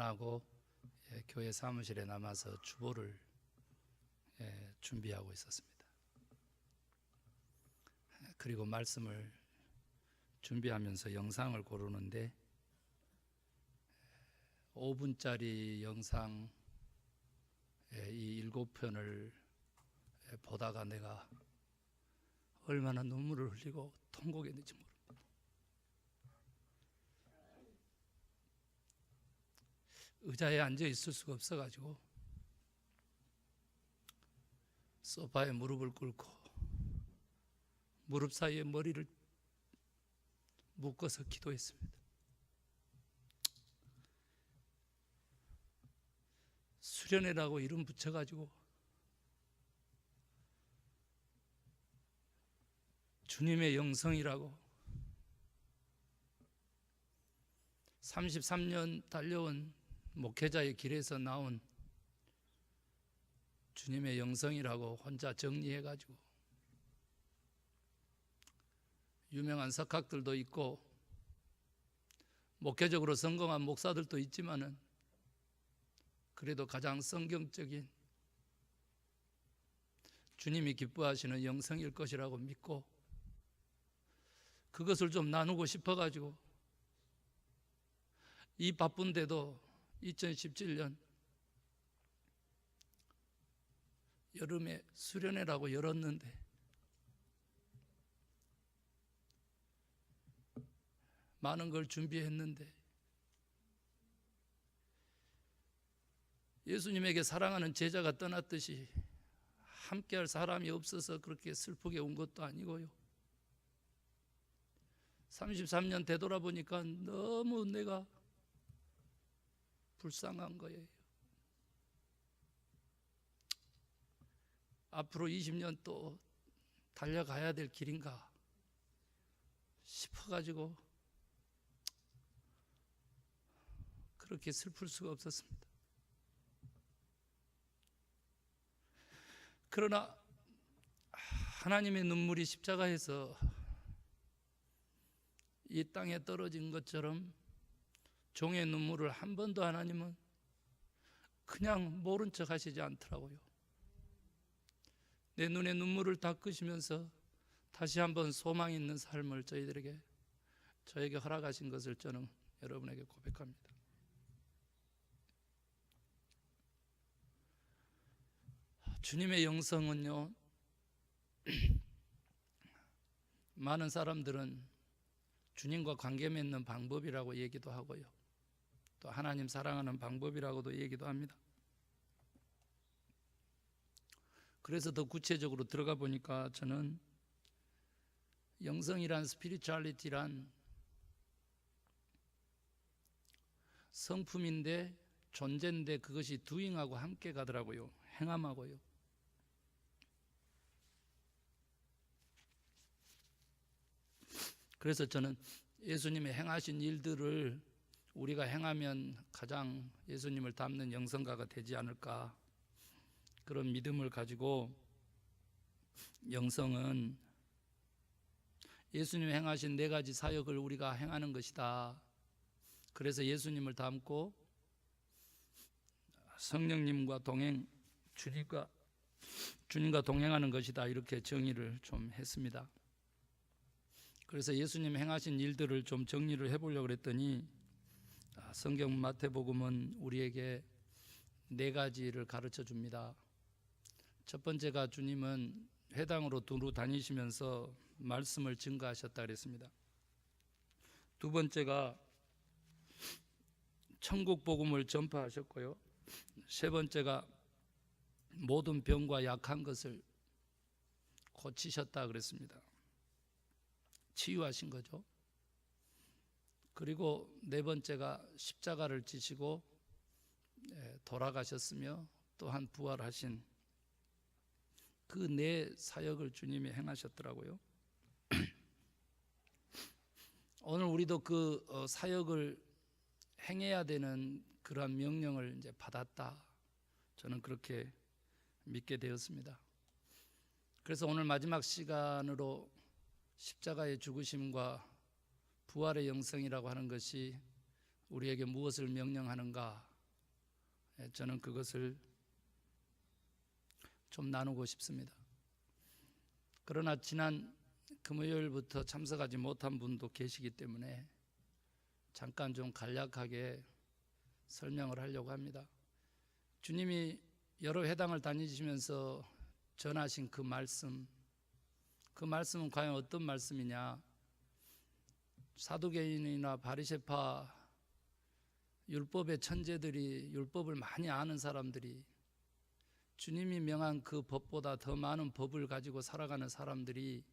하고 교회 사무실에 남아서 주보를 준비하고 있었습니다. 그리고 말씀을 준비하면서 영상을 고르는데 5분짜리 영상 이 7편을 보다가 내가 얼마나 눈물을 흘리고 통곡했는지 모릅니다. 의자에 앉아 있을 수가 없어가지고 소파에 무릎을 꿇고 무릎 사이에 머리를 묶어서 기도했습니다. 수련회라고 이름 붙여가지고 주님의 영성이라고 33년 달려온 목회자의 길에서 나온 주님의 영성이라고 혼자 정리해가지고 유명한 석학들도 있고 목회적으로 성공한 목사들도 있지만은 그래도 가장 성경적인 주님이 기뻐하시는 영성일 것이라고 믿고 그것을 좀 나누고 싶어가지고 이 바쁜데도 2017년 여름에 수련회라고 열었는데 많은 걸 준비했는데 예수님에게 사랑하는 제자가 떠났듯이 함께할 사람이 없어서 그렇게 슬프게 운 것도 아니고요. 33년 되돌아보니까 너무 내가 불쌍한 거예요. 앞으로 20년 또 달려가야 될 길인가 싶어가지고 그렇게 슬플 수가 없었습니다. 그러나 하나님의 눈물이 십자가에서 이 땅에 떨어진 것처럼 종의 눈물을 한 번도 하나님은 그냥 모른 척 하시지 않더라고요. 내 눈에 눈물을 닦으시면서 다시 한번 소망 있는 삶을 저에게 허락하신 것을 저는 여러분에게 고백합니다. 주님의 영성은요, 많은 사람들은 주님과 관계 맺는 방법이라고 얘기도 하고요, 또 하나님 사랑하는 방법이라고도 얘기도 합니다. 그래서 더 구체적으로 들어가 보니까 저는 영성이란 스피리추얼리티란 성품인데 존재인데 그것이 doing하고 함께 가더라고요. 행함하고요. 그래서 저는 예수님의 행하신 일들을 우리가 행하면 가장 예수님을 닮는 영성가가 되지 않을까, 그런 믿음을 가지고 영성은 예수님이 행하신 4가지 사역을 우리가 행하는 것이다. 그래서 예수님을 닮고 성령님과 주님과 동행하는 것이다. 이렇게 정의를 좀 했습니다. 그래서 예수님 행하신 일들을 좀 정리를 해보려고 했더니 성경 마태복음은 우리에게 4가지를 가르쳐 줍니다. 첫 번째가 주님은 회당으로 두루 다니시면서 말씀을 증거하셨다 그랬습니다. 두 번째가 천국 복음을 전파하셨고요. 세 번째가 모든 병과 약한 것을 고치셨다 그랬습니다. 치유하신 거죠. 그리고 4번째가 십자가를 지시고 돌아가셨으며 또한 부활하신 그 4사역을 주님이 행하셨더라고요. 오늘 우리도 그 사역을 행해야 되는 그러한 명령을 이제 받았다. 저는 그렇게 믿게 되었습니다. 그래서 오늘 마지막 시간으로 십자가의 죽으심과 부활의 영성이라고 하는 것이 우리에게 무엇을 명령하는가, 저는 그것을 좀 나누고 싶습니다. 그러나 지난 금요일부터 참석하지 못한 분도 계시기 때문에 잠깐 좀 간략하게 설명을 하려고 합니다. 주님이 여러 회당을 다니시면서 전하신 그 말씀은 과연 어떤 말씀이냐? 사두개인이나 바리새파 율법의 천재들이, 율법을 많이 아는 사람들이, 주님이 명한 그 법보다 더 많은 법을 가지고 살아가는 사람들이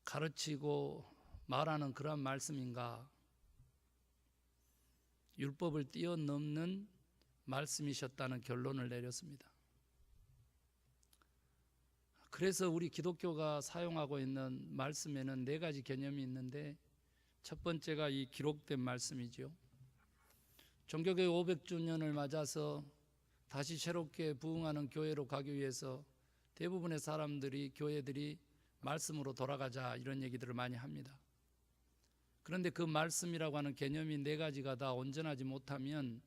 가르치고 말하는 그런 말씀인가? 율법을 뛰어넘는 말씀이셨다는 결론을 내렸습니다. 그래서 우리 기독교가 사용하고 있는 말씀에는 4가지 개념이 있는데, 첫 번째가 이 기록된 말씀이죠. 종교개혁 500주년을 맞아서 다시 새롭게 부흥하는 교회로 가기 위해서 대부분의 사람들이, 교회들이 말씀으로 돌아가자 이런 얘기들을 많이 합니다. 그런데 그 말씀이라고 하는 개념이 4가지가 다 온전하지 못하면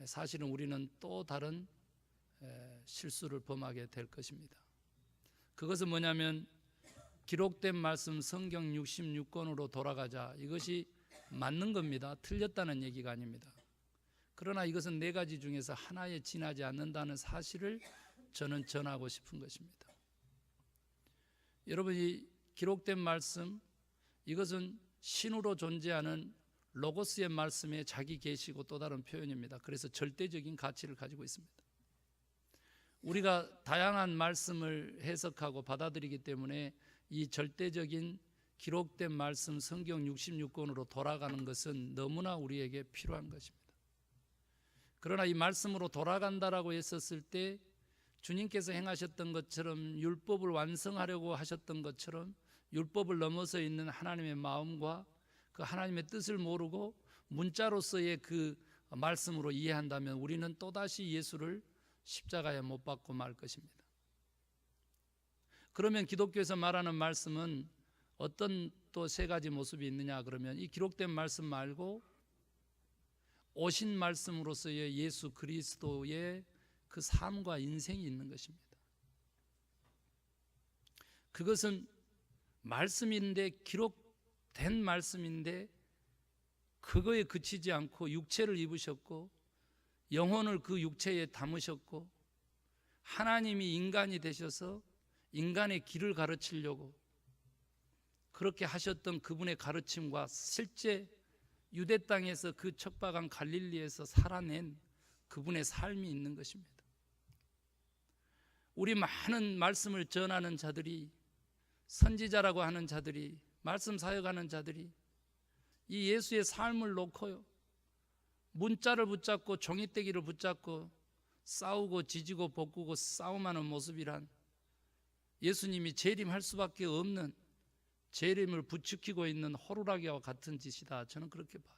사실은 우리는 또 다른 실수를 범하게 될 것입니다. 그것은 뭐냐면 기록된 말씀 성경 66권으로 돌아가자, 이것이 맞는 겁니다. 틀렸다는 얘기가 아닙니다. 그러나 이것은 4가지 중에서 하나에 지나지 않는다는 사실을 저는 전하고 싶은 것입니다. 여러분, 이 기록된 말씀, 이것은 신으로 존재하는 로고스의 말씀에 자기 계시고 또 다른 표현입니다. 그래서 절대적인 가치를 가지고 있습니다. 우리가 다양한 말씀을 해석하고 받아들이기 때문에 이 절대적인 기록된 말씀 성경 66권으로 돌아가는 것은 너무나 우리에게 필요한 것입니다. 그러나 이 말씀으로 돌아간다라고 했었을 때 주님께서 행하셨던 것처럼, 율법을 완성하려고 하셨던 것처럼 율법을 넘어서 있는 하나님의 마음과 그 하나님의 뜻을 모르고 문자로서의 그 말씀으로 이해한다면 우리는 또다시 예수를 십자가에 못 박고 말 것입니다. 그러면 기독교에서 말하는 말씀은 어떤 또 3가지 모습이 있느냐 그러면, 이 기록된 말씀 말고 오신 말씀으로서의 예수 그리스도의 그 삶과 인생이 있는 것입니다. 그것은 말씀인데, 기록된 말씀인데 그거에 그치지 않고 육체를 입으셨고 영혼을 그 육체에 담으셨고 하나님이 인간이 되셔서 인간의 길을 가르치려고 그렇게 하셨던 그분의 가르침과 실제 유대 땅에서 그 척박한 갈릴리에서 살아낸 그분의 삶이 있는 것입니다. 우리 많은 말씀을 전하는 자들이, 선지자라고 하는 자들이, 말씀 사역하는 자들이 이 예수의 삶을 놓고요, 문자를 붙잡고 종이떼기를 붙잡고 싸우고 지지고 볶고 싸움하는 모습이란 예수님이 재림할 수밖에 없는, 재림을 부추기고 있는 호루라기와 같은 짓이다. 저는 그렇게 봐요.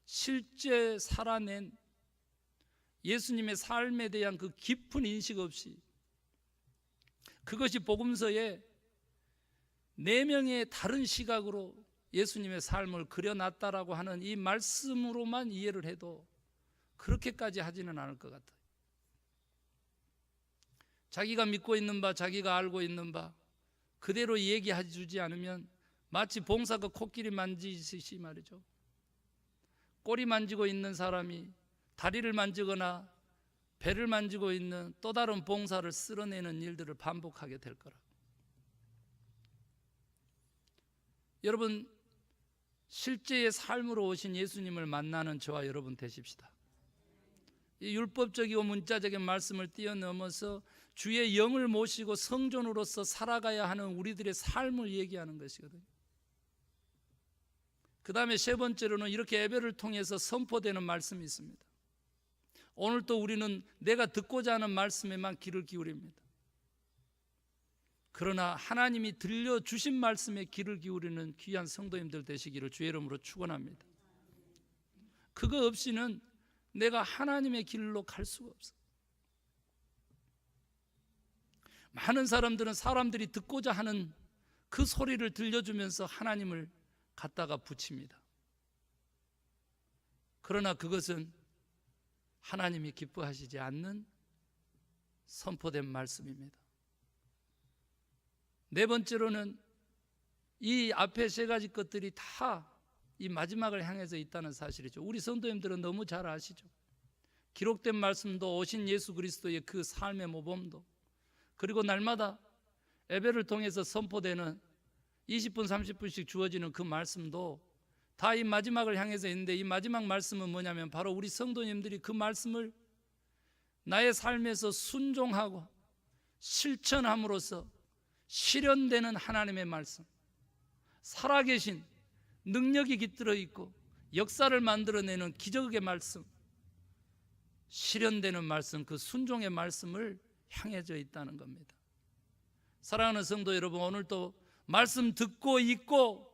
실제 살아낸 예수님의 삶에 대한 그 깊은 인식 없이, 그것이 복음서에 4명의 다른 시각으로 예수님의 삶을 그려놨다라고 하는 이 말씀으로만 이해를 해도 그렇게까지 하지는 않을 것 같아요. 자기가 믿고 있는 바, 자기가 알고 있는 바 그대로 얘기해 주지 않으면 마치 봉사가 코끼리 만지듯이 말이죠, 꼬리 만지고 있는 사람이 다리를 만지거나 배를 만지고 있는 또 다른 봉사를 쓸어내는 일들을 반복하게 될 거라. 여러분, 실제의 삶으로 오신 예수님을 만나는 저와 여러분 되십시다. 이 율법적이고 문자적인 말씀을 뛰어넘어서 주의 영을 모시고 성전으로서 살아가야 하는 우리들의 삶을 얘기하는 것이거든요. 그 다음에 3번째로는 이렇게 예배를 통해서 선포되는 말씀이 있습니다. 오늘 또 우리는 내가 듣고자 하는 말씀에만 귀를 기울입니다. 그러나 하나님이 들려주신 말씀에 귀를 기울이는 귀한 성도님들 되시기를 주의 이름으로 축원합니다. 그거 없이는 내가 하나님의 길로 갈 수가 없어. 많은 사람들은 사람들이 듣고자 하는 그 소리를 들려주면서 하나님을 갖다가 붙입니다. 그러나 그것은 하나님이 기뻐하시지 않는 선포된 말씀입니다. 네 번째로는 이 앞에 세 가지 것들이 다 이 마지막을 향해서 있다는 사실이죠. 우리 성도님들은 너무 잘 아시죠. 기록된 말씀도 오신 예수 그리스도의 그 삶의 모범도, 그리고 날마다 예배를 통해서 선포되는 20분 30분씩 주어지는 그 말씀도 다 이 마지막을 향해서 있는데, 이 마지막 말씀은 뭐냐면 바로 우리 성도님들이 그 말씀을 나의 삶에서 순종하고 실천함으로써 실현되는 하나님의 말씀, 살아계신 능력이 깃들어 있고 역사를 만들어내는 기적의 말씀, 실현되는 말씀, 그 순종의 말씀을 향해져 있다는 겁니다. 사랑하는 성도 여러분, 오늘도 말씀 듣고 있고,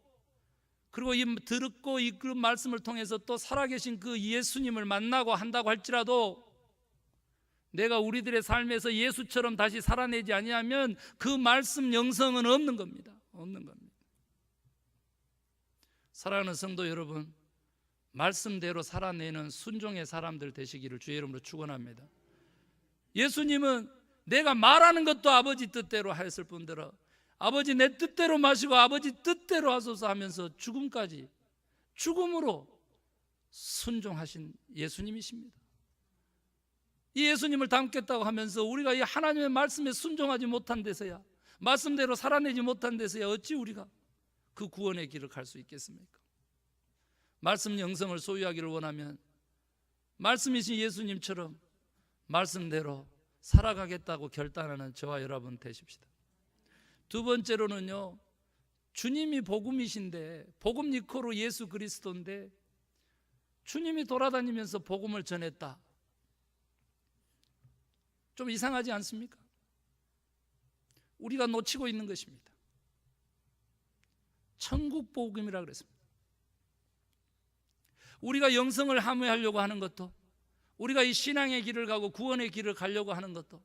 그리고 이 듣고 그 말씀을 통해서 또 살아계신 그 예수님을 만나고 한다고 할지라도 내가 우리들의 삶에서 예수처럼 다시 살아내지 아니하면 그 말씀 영성은 없는 겁니다. 없는 겁니다. 사랑하는 성도 여러분, 말씀대로 살아내는 순종의 사람들 되시기를 주의 이름으로 축원합니다. 예수님은 내가 말하는 것도 아버지 뜻대로 하였을 뿐더러 아버지 내 뜻대로 마시고 아버지 뜻대로 하소서 하면서 죽음까지, 죽음으로 순종하신 예수님이십니다. 이 예수님을 닮겠다고 하면서 우리가 이 하나님의 말씀에 순종하지 못한 데서야, 말씀대로 살아내지 못한 데서야 어찌 우리가 그 구원의 길을 갈 수 있겠습니까? 말씀 영성을 소유하기를 원하면 말씀이신 예수님처럼 말씀대로 살아가겠다고 결단하는 저와 여러분 되십시다. 두 번째로는요, 주님이 복음이신데, 복음 이코로 예수 그리스도인데 주님이 돌아다니면서 복음을 전했다. 좀 이상하지 않습니까? 우리가 놓치고 있는 것입니다. 천국 복음이라 그랬습니다. 우리가 영성을 함유하려고 하는 것도, 우리가 이 신앙의 길을 가고 구원의 길을 가려고 하는 것도,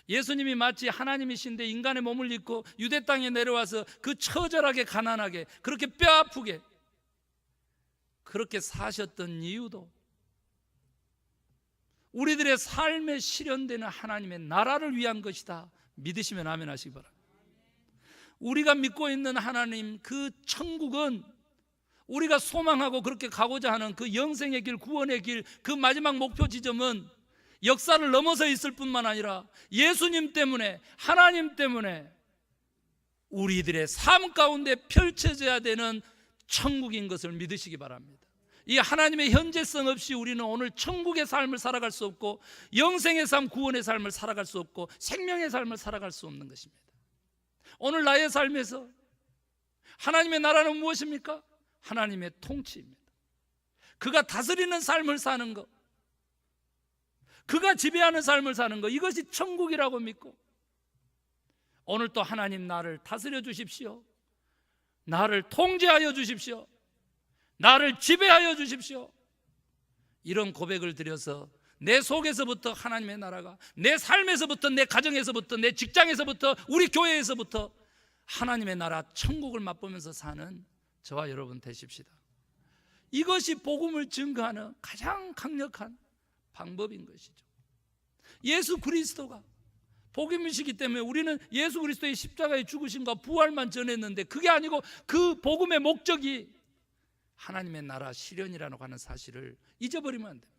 예수님이 마치 하나님이신데 인간의 몸을 입고 유대 땅에 내려와서 그 처절하게 가난하게 그렇게 뼈아프게 그렇게 사셨던 이유도 우리들의 삶에 실현되는 하나님의 나라를 위한 것이다. 믿으시면 아멘 하시기 바랍니다. 우리가 믿고 있는 하나님, 그 천국은 우리가 소망하고 그렇게 가고자 하는 그 영생의 길, 구원의 길, 그 마지막 목표 지점은 역사를 넘어서 있을 뿐만 아니라 예수님 때문에, 하나님 때문에 우리들의 삶 가운데 펼쳐져야 되는 천국인 것을 믿으시기 바랍니다. 이 하나님의 현재성 없이 우리는 오늘 천국의 삶을 살아갈 수 없고, 영생의 삶, 구원의 삶을 살아갈 수 없고, 생명의 삶을 살아갈 수 없는 것입니다. 오늘 나의 삶에서 하나님의 나라는 무엇입니까? 하나님의 통치입니다. 그가 다스리는 삶을 사는 것, 그가 지배하는 삶을 사는 것, 이것이 천국이라고 믿고, 오늘 또 하나님 나를 다스려 주십시오, 나를 통제하여 주십시오, 나를 지배하여 주십시오, 이런 고백을 드려서 내 속에서부터 하나님의 나라가, 내 삶에서부터, 내 가정에서부터, 내 직장에서부터, 우리 교회에서부터 하나님의 나라 천국을 맛보면서 사는 저와 여러분 되십시다. 이것이 복음을 증거하는 가장 강력한 방법인 것이죠. 예수 그리스도가 복음이시기 때문에 우리는 예수 그리스도의 십자가의 죽으심과 부활만 전했는데, 그게 아니고 그 복음의 목적이 하나님의 나라 실현이라고 하는 사실을 잊어버리면 안 됩니다.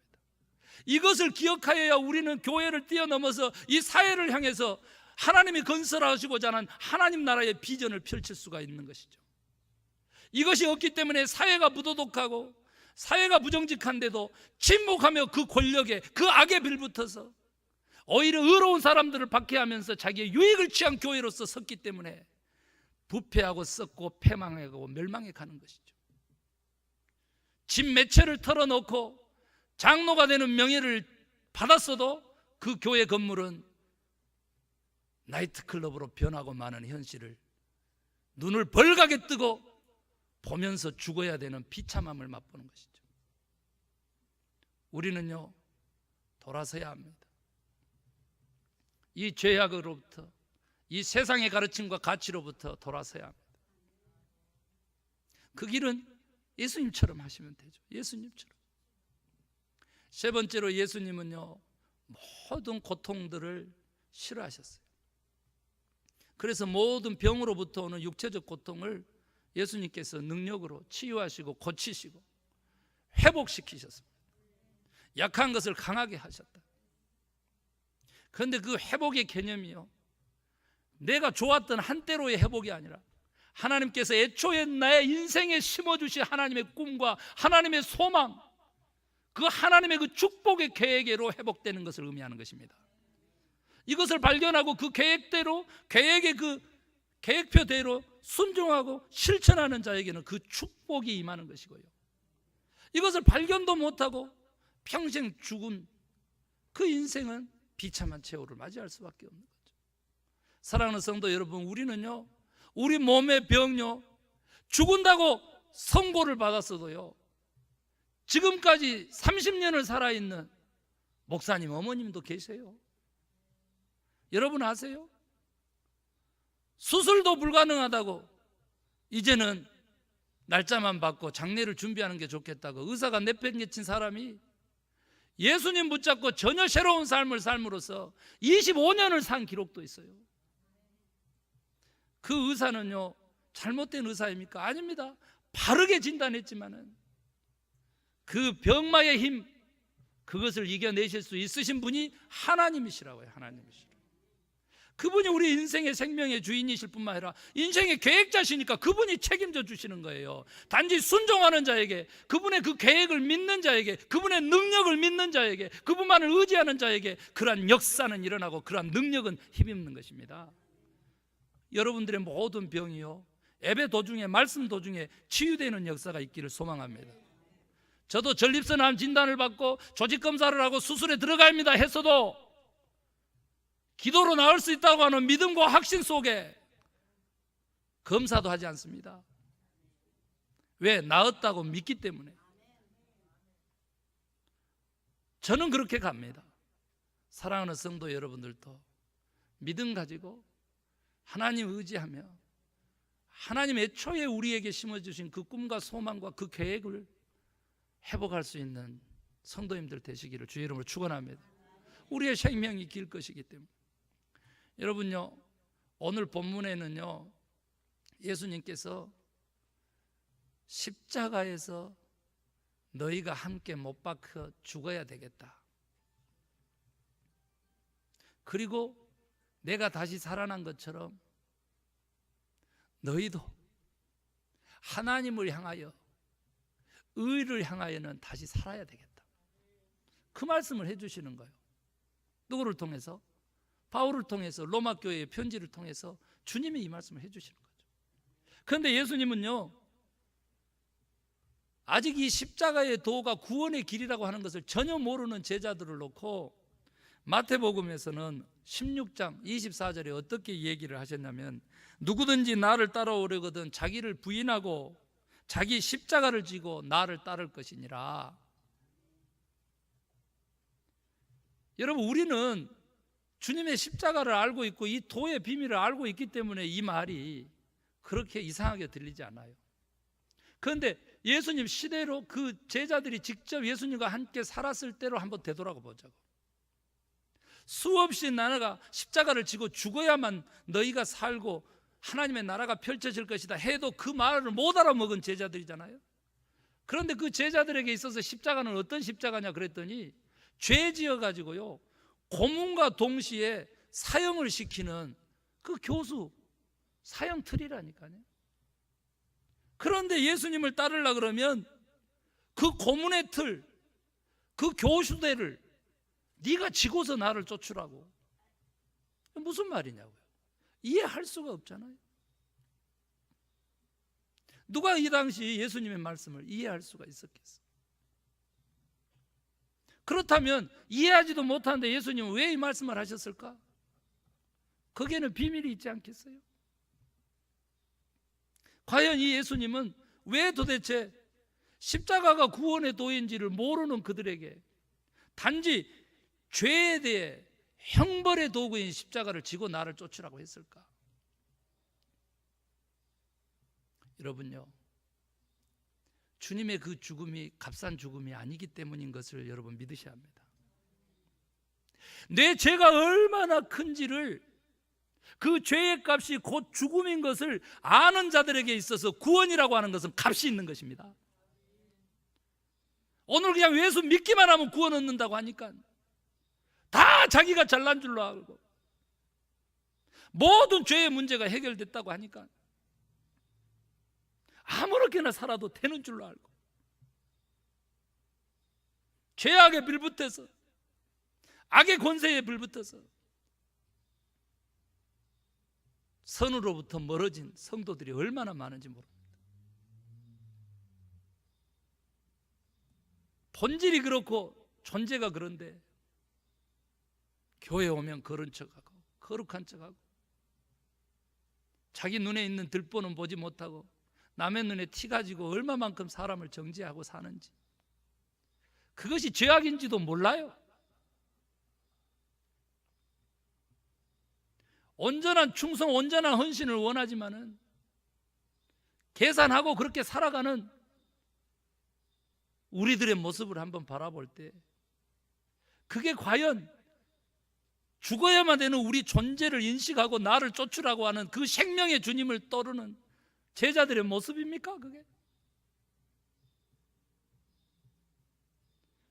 이것을 기억하여야 우리는 교회를 뛰어넘어서 이 사회를 향해서 하나님이 건설하시고자 하는 하나님 나라의 비전을 펼칠 수가 있는 것이죠. 이것이 없기 때문에 사회가 무도덕하고 사회가 부정직한데도 침묵하며 그 권력에, 그 악에 빌붙어서 오히려 의로운 사람들을 박해하면서 자기의 유익을 취한 교회로서 섰기 때문에 부패하고 썩고 패망하고 멸망해 가는 것이죠. 집 매체를 털어놓고 장로가 되는 명예를 받았어도 그 교회 건물은 나이트클럽으로 변하고 마는 현실을 눈을 벌겋게 뜨고 보면서 죽어야 되는 비참함을 맛보는 것이죠. 우리는요, 돌아서야 합니다. 이 죄악으로부터, 이 세상의 가르침과 가치로부터 돌아서야 합니다. 그 길은 예수님처럼 하시면 되죠. 예수님처럼. 세 번째로 예수님은요, 모든 고통들을 싫어하셨어요. 그래서 모든 병으로부터 오는 육체적 고통을 예수님께서 능력으로 치유하시고 고치시고 회복시키셨습니다. 약한 것을 강하게 하셨다. 그런데 그 회복의 개념이요, 내가 좋았던 한때로의 회복이 아니라 하나님께서 애초에 나의 인생에 심어주신 하나님의 꿈과 하나님의 소망, 그 하나님의 그 축복의 계획으로 회복되는 것을 의미하는 것입니다. 이것을 발견하고 그 계획대로, 계획의 그 계획표대로 순종하고 실천하는 자에게는 그 축복이 임하는 것이고요, 이것을 발견도 못하고 평생 죽은 그 인생은 비참한 최후를 맞이할 수밖에 없는 거죠. 사랑하는 성도 여러분, 우리는요, 우리 몸의 병요, 죽은다고 선고를 받았어도요, 지금까지 30년을 살아있는 목사님, 어머님도 계세요. 여러분 아세요? 수술도 불가능하다고 이제는 날짜만 받고 장례를 준비하는 게 좋겠다고 의사가 내팽개친 사람이 예수님 붙잡고 전혀 새로운 삶을 삶으로써 25년을 산 기록도 있어요. 그 의사는요, 잘못된 의사입니까? 아닙니다. 바르게 진단했지만은 그 병마의 힘, 그것을 이겨내실 수 있으신 분이 하나님이시라고요. 하나님이시라고. 그분이 우리 인생의 생명의 주인이실 뿐만 아니라 인생의 계획자시니까 그분이 책임져 주시는 거예요. 단지 순종하는 자에게, 그분의 그 계획을 믿는 자에게, 그분의 능력을 믿는 자에게, 그분만을 의지하는 자에게 그러한 역사는 일어나고 그러한 능력은 힘입는 것입니다. 여러분들의 모든 병이요, 예배 도중에, 말씀 도중에 치유되는 역사가 있기를 소망합니다. 저도 전립선암 진단을 받고 조직검사를 하고 수술에 들어갑니다 했어도 기도로 나을 수 있다고 하는 믿음과 확신 속에 검사도 하지 않습니다. 왜? 나았다고 믿기 때문에. 저는 그렇게 갑니다. 사랑하는 성도 여러분들도 믿음 가지고 하나님 의지하며 하나님 애초에 우리에게 심어주신 그 꿈과 소망과 그 계획을 회복할 수 있는 성도님들 되시기를 주의 이름으로 축원합니다. 우리의 생명이 길 것이기 때문에. 여러분요, 오늘 본문에는요, 예수님께서 십자가에서 너희가 함께 못 박혀 죽어야 되겠다, 그리고 내가 다시 살아난 것처럼 너희도 하나님을 향하여, 의를 향하여는 다시 살아야 되겠다, 그 말씀을 해주시는 거예요. 누구를 통해서? 바울을 통해서, 로마 교회의 편지를 통해서 주님이 이 말씀을 해주시는 거죠. 그런데 예수님은요, 아직 이 십자가의 도가 구원의 길이라고 하는 것을 전혀 모르는 제자들을 놓고 마태복음에서는 16장 24절에 어떻게 얘기를 하셨냐면, 누구든지 나를 따라오려거든 자기를 부인하고 자기 십자가를 지고 나를 따를 것이니라. 여러분, 우리는 주님의 십자가를 알고 있고 이 도의 비밀을 알고 있기 때문에 이 말이 그렇게 이상하게 들리지 않아요. 그런데 예수님 시대로 그 제자들이 직접 예수님과 함께 살았을 때로 한번 되돌아가 보자고. 수없이 나라가 십자가를 지고 죽어야만 너희가 살고 하나님의 나라가 펼쳐질 것이다 해도 그 말을 못 알아먹은 제자들이잖아요. 그런데 그 제자들에게 있어서 십자가는 어떤 십자가냐 그랬더니 죄 지어가지고요, 고문과 동시에 사형을 시키는 그 교수 사형 틀이라니까요. 그런데 예수님을 따르려 그러면 그 고문의 틀, 그 교수대를 네가 지고서 나를 쫓으라고. 무슨 말이냐고요. 이해할 수가 없잖아요. 누가 이 당시 예수님의 말씀을 이해할 수가 있었겠어요? 그렇다면 이해하지도 못하는데 예수님은 왜 이 말씀을 하셨을까? 거기에는 비밀이 있지 않겠어요? 과연 이 예수님은 왜 도대체 십자가가 구원의 도인지를 모르는 그들에게 단지 죄에 대해 형벌의 도구인 십자가를 지고 나를 쫓으라고 했을까? 여러분요, 주님의 그 죽음이 값싼 죽음이 아니기 때문인 것을 여러분 믿으셔야 합니다. 내 죄가 얼마나 큰지를, 그 죄의 값이 곧 죽음인 것을 아는 자들에게 있어서 구원이라고 하는 것은 값이 있는 것입니다. 오늘 그냥 예수 믿기만 하면 구원 얻는다고 하니까 다 자기가 잘난 줄로 알고 모든 죄의 문제가 해결됐다고 하니까 아무렇게나 살아도 되는 줄로 알고 죄악에 빌붙어서, 악의 권세에 빌붙어서 선으로부터 멀어진 성도들이 얼마나 많은지 모릅니다. 본질이 그렇고 존재가 그런데 교회 오면 그런 척하고 거룩한 척하고 자기 눈에 있는 들보는 보지 못하고 남의 눈에 티 가지고 얼마만큼 사람을 정죄하고 사는지, 그것이 죄악인지도 몰라요. 온전한 충성, 온전한 헌신을 원하지만은 계산하고 그렇게 살아가는 우리들의 모습을 한번 바라볼 때 그게 과연 죽어야만 되는 우리 존재를 인식하고 나를 쫓으라고 하는 그 생명의 주님을 떠르는 제자들의 모습입니까? 그게?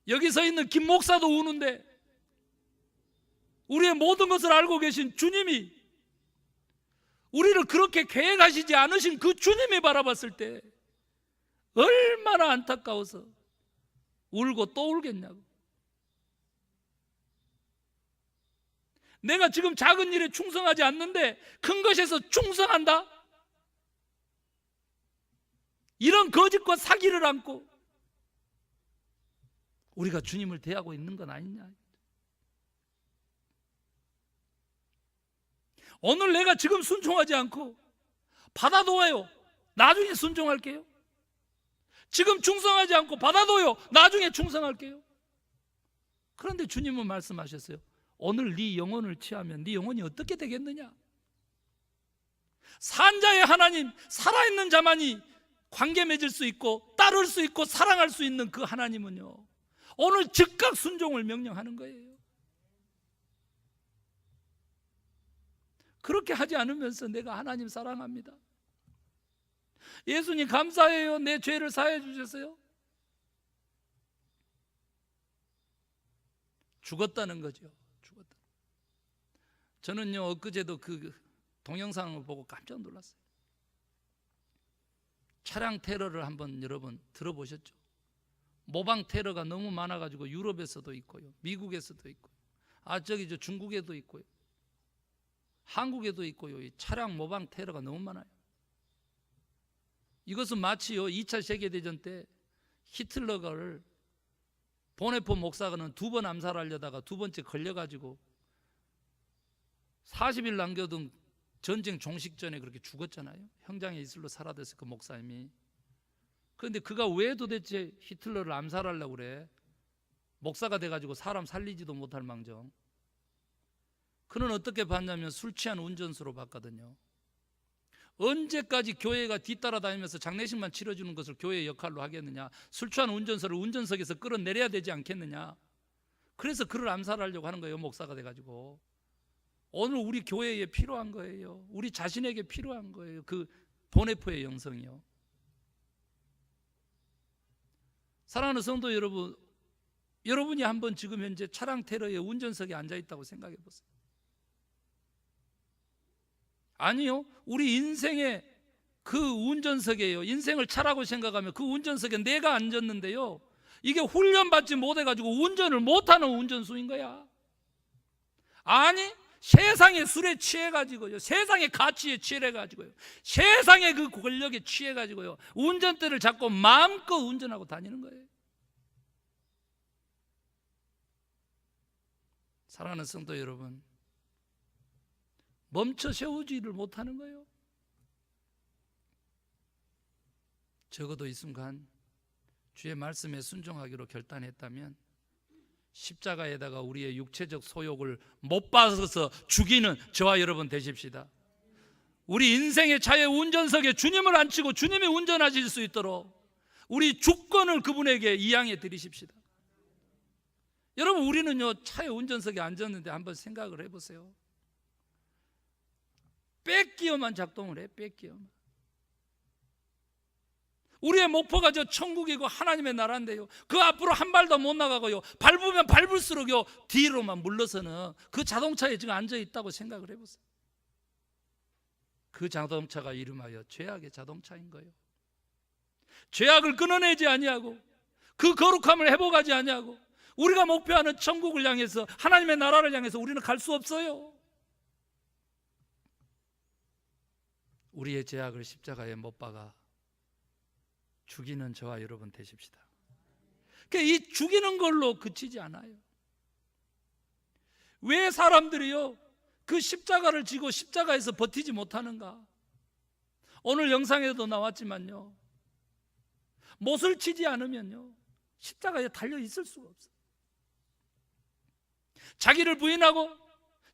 여기 서 있는 김 목사도 우는데 우리의 모든 것을 알고 계신 주님이, 우리를 그렇게 계획하시지 않으신 그 주님이 바라봤을 때 얼마나 안타까워서 울고 또 울겠냐고. 내가 지금 작은 일에 충성하지 않는데 큰 것에서 충성한다? 이런 거짓과 사기를 안고 우리가 주님을 대하고 있는 건 아니냐. 오늘 내가 지금 순종하지 않고 받아둬요, 나중에 순종할게요. 지금 충성하지 않고 받아둬요, 나중에 충성할게요. 그런데 주님은 말씀하셨어요. 오늘 네 영혼을 취하면 네 영혼이 어떻게 되겠느냐. 산자의 하나님, 살아있는 자만이 관계 맺을 수 있고 따를 수 있고 사랑할 수 있는 그 하나님은요, 오늘 즉각 순종을 명령하는 거예요. 그렇게 하지 않으면서 내가 하나님 사랑합니다, 예수님 감사해요, 내 죄를 사해 주셨어요, 죽었다는 거죠. 죽었다. 저는요 엊그제도 그 동영상을 보고 깜짝 놀랐어요. 차량 테러를 한번 여러분 들어보셨죠? 모방 테러가 너무 많아가지고 유럽에서도 있고요, 미국에서도 있고요, 저기 저 중국에도 있고요, 한국에도 있고요. 이 차량 모방 테러가 너무 많아요. 이것은 마치요 2차 세계대전 때 히틀러를 보네폰 목사가는 2번 암살하려다가 2번째 걸려가지고 40일 남겨둔 전쟁 종식 전에 그렇게 죽었잖아요. 형장의 이슬로 살아돼서 그 목사님이. 그런데 그가 왜 도대체 히틀러를 암살하려고 그래? 목사가 돼가지고 사람 살리지도 못할 망정. 그는 어떻게 봤냐면 술 취한 운전수로 봤거든요. 언제까지 교회가 뒤따라다니면서 장례식만 치러주는 것을 교회의 역할로 하겠느냐. 술 취한 운전수를 운전석에서 끌어내려야 되지 않겠느냐. 그래서 그를 암살하려고 하는 거예요, 목사가 돼가지고. 오늘 우리 교회에 필요한 거예요. 우리 자신에게 필요한 거예요, 그 보네포의 영성이요. 사랑하는 성도 여러분, 여러분이 한번 지금 현재 차량 테러의 운전석에 앉아있다고 생각해 보세요. 아니요, 우리 인생의 그 운전석이에요. 인생을 차라고 생각하면 그 운전석에 내가 앉았는데요, 이게 훈련받지 못해가지고 운전을 못하는 운전수인 거야. 아니, 세상의 술에 취해가지고요, 세상의 가치에 취해가지고요, 세상의 그 권력에 취해가지고요, 운전대를 잡고 마음껏 운전하고 다니는 거예요. 사랑하는 성도 여러분, 멈춰 세우지를 못하는 거예요. 적어도 이 순간 주의 말씀에 순종하기로 결단했다면 십자가에다가 우리의 육체적 소욕을 못 박아서 죽이는 저와 여러분 되십시다. 우리 인생의 차의 운전석에 주님을 앉히고 주님이 운전하실 수 있도록 우리 주권을 그분에게 이양해 드리십시다. 여러분, 우리는요, 차의 운전석에 앉았는데 한번 생각을 해보세요. 백기어만 작동을 해, 백기어만. 우리의 목표가 저 천국이고 하나님의 나라인데요, 그 앞으로 한 발도 못 나가고요, 밟으면 밟을수록요 뒤로만 물러서는 그 자동차에 지금 앉아 있다고 생각을 해보세요. 그 자동차가 이름하여 죄악의 자동차인 거예요. 죄악을 끊어내지 아니하고 그 거룩함을 회복하지 아니하고 우리가 목표하는 천국을 향해서, 하나님의 나라를 향해서 우리는 갈 수 없어요. 우리의 죄악을 십자가에 못 박아 죽이는 저와 여러분 되십시다. 그러니까 이 죽이는 걸로 그치지 않아요. 왜 사람들이요 그 십자가를 지고 십자가에서 버티지 못하는가? 오늘 영상에도 나왔지만요, 못을 치지 않으면요 십자가에 달려 있을 수가 없어요. 자기를 부인하고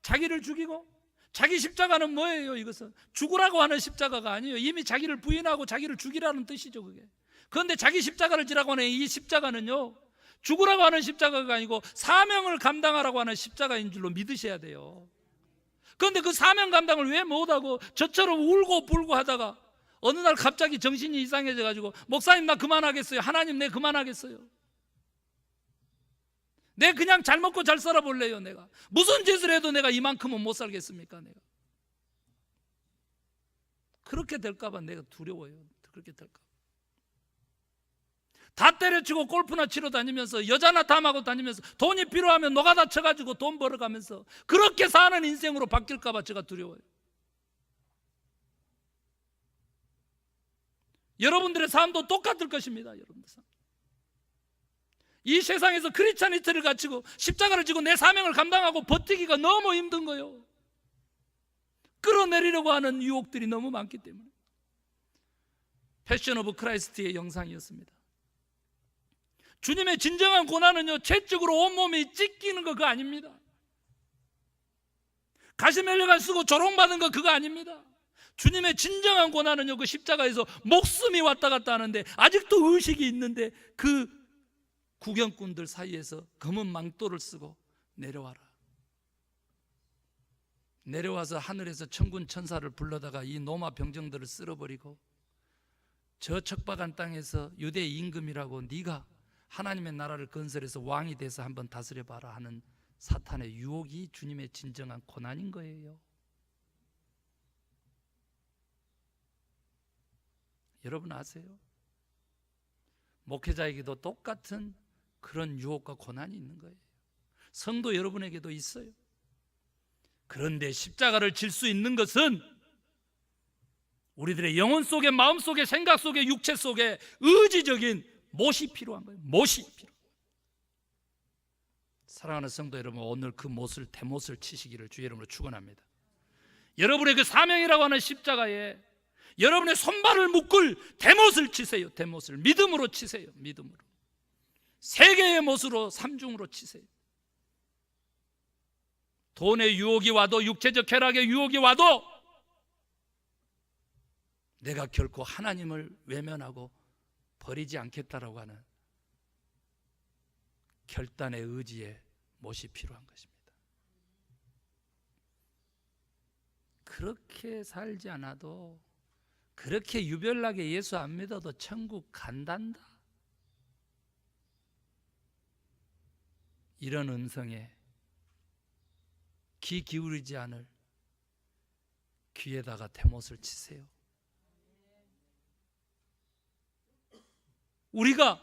자기를 죽이고, 자기 십자가는 뭐예요? 이것은 죽으라고 하는 십자가가 아니에요. 이미 자기를 부인하고 자기를 죽이라는 뜻이죠, 그게. 그런데 자기 십자가를 지라고 하는 이 십자가는요 죽으라고 하는 십자가가 아니고 사명을 감당하라고 하는 십자가인 줄로 믿으셔야 돼요. 그런데 그 사명 감당을 왜 못하고 저처럼 울고 불고 하다가 어느 날 갑자기 정신이 이상해져 가지고, 목사님 나 그만하겠어요, 하나님 내 그만하겠어요, 내 그냥 잘 먹고 잘 살아볼래요, 내가 무슨 짓을 해도 내가 이만큼은 못 살겠습니까? 내가 그렇게 될까 봐 내가 두려워요. 그렇게 될까 봐. 다 때려치고 골프나 치러 다니면서 여자나 탐하고 다니면서 돈이 필요하면 노가다 쳐가지고 돈 벌어가면서 그렇게 사는 인생으로 바뀔까 봐 제가 두려워요. 여러분들의 삶도 똑같을 것입니다. 여러분들 삶. 이 세상에서 크리스찬이트를 갖추고 십자가를 지고 내 사명을 감당하고 버티기가 너무 힘든 거예요. 끌어내리려고 하는 유혹들이 너무 많기 때문에. 패션 오브 크라이스트의 영상이었습니다. 주님의 진정한 고난은요 채찍으로 온몸이 찢기는 거 그거 아닙니다. 가시멜리관 쓰고 조롱받은 거 그거 아닙니다. 주님의 진정한 고난은요 그 십자가에서 목숨이 왔다 갔다 하는데 아직도 의식이 있는데 그 구경꾼들 사이에서 검은 망토를 쓰고 내려와라. 내려와서 하늘에서 천군 천사를 불러다가 이 노마 병정들을 쓸어버리고, 저 척박한 땅에서 유대 임금이라고 네가 하나님의 나라를 건설해서 왕이 돼서 한번 다스려봐라 하는 사탄의 유혹이 주님의 진정한 고난인 거예요. 여러분 아세요? 목회자에게도 똑같은 그런 유혹과 고난이 있는 거예요. 성도 여러분에게도 있어요. 그런데 십자가를 질 수 있는 것은 우리들의 영혼 속에, 마음 속에, 생각 속에, 육체 속에 의지적인 못이 필요한 거예요. 못이 필요. 사랑하는 성도 여러분, 오늘 그 못을, 대못을 치시기를 주의 이름으로 축원합니다. 여러분의 그 사명이라고 하는 십자가에 여러분의 손발을 묶을 대못을 치세요. 대못을 믿음으로 치세요. 믿음으로. 세 개의 못으로 삼중으로 치세요. 돈의 유혹이 와도, 육체적 쾌락의 유혹이 와도 내가 결코 하나님을 외면하고 버리지 않겠다라고 하는 결단의 의지에 못이 필요한 것입니다. 그렇게 살지 않아도, 그렇게 유별나게 예수 안 믿어도 천국 간단다, 이런 음성에 귀 기울이지 않을 귀에다가 대못을 치세요. 우리가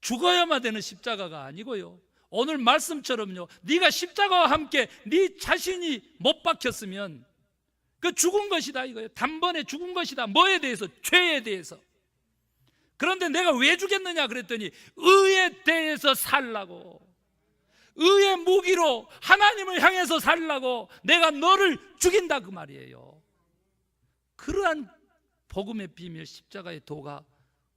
죽어야만 되는 십자가가 아니고요, 오늘 말씀처럼요, 네가 십자가와 함께 네 자신이 못 박혔으면 그 죽은 것이다 이거예요. 단번에 죽은 것이다. 뭐에 대해서? 죄에 대해서. 그런데 내가 왜 죽였느냐 그랬더니 의에 대해서 살라고, 의의 무기로 하나님을 향해서 살라고 내가 너를 죽인다 그 말이에요. 그러한 복음의 비밀, 십자가의 도가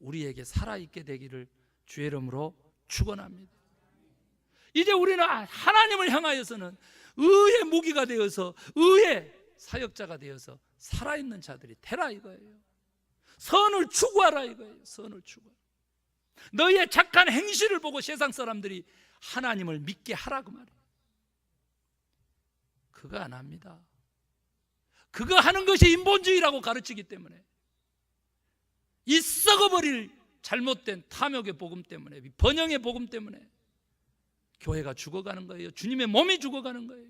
우리에게 살아있게 되기를 주의 이름으로 축원합니다. 이제 우리는 하나님을 향하여서는 의의 무기가 되어서, 의의 사역자가 되어서 살아있는 자들이 되라 이거예요. 선을 추구하라 이거예요. 선을 추구하라. 너희의 착한 행실을 보고 세상 사람들이 하나님을 믿게 하라고 말해요. 그거 안 합니다. 그거 하는 것이 인본주의라고 가르치기 때문에, 이 썩어버릴 잘못된 탐욕의 복음 때문에, 번영의 복음 때문에 교회가 죽어가는 거예요. 주님의 몸이 죽어가는 거예요.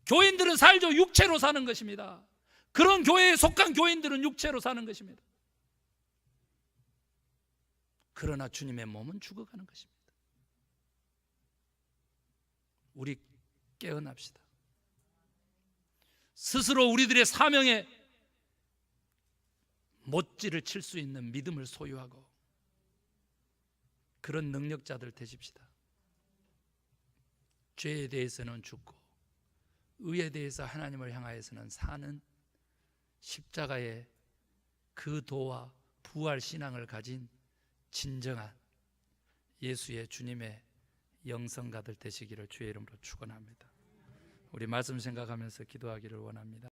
교인들은 살죠. 육체로 사는 것입니다. 그런 교회에 속한 교인들은 육체로 사는 것입니다. 그러나 주님의 몸은 죽어가는 것입니다. 우리 깨어납시다. 스스로 우리들의 사명에 못지를 칠 수 있는 믿음을 소유하고 그런 능력자들 되십시다. 죄에 대해서는 죽고 의에 대해서 하나님을 향하여서는 사는 십자가의 그 도와 부활 신앙을 가진 진정한 예수의 주님의 영성가들 되시기를 주의 이름으로 축원합니다. 우리 말씀 생각하면서 기도하기를 원합니다.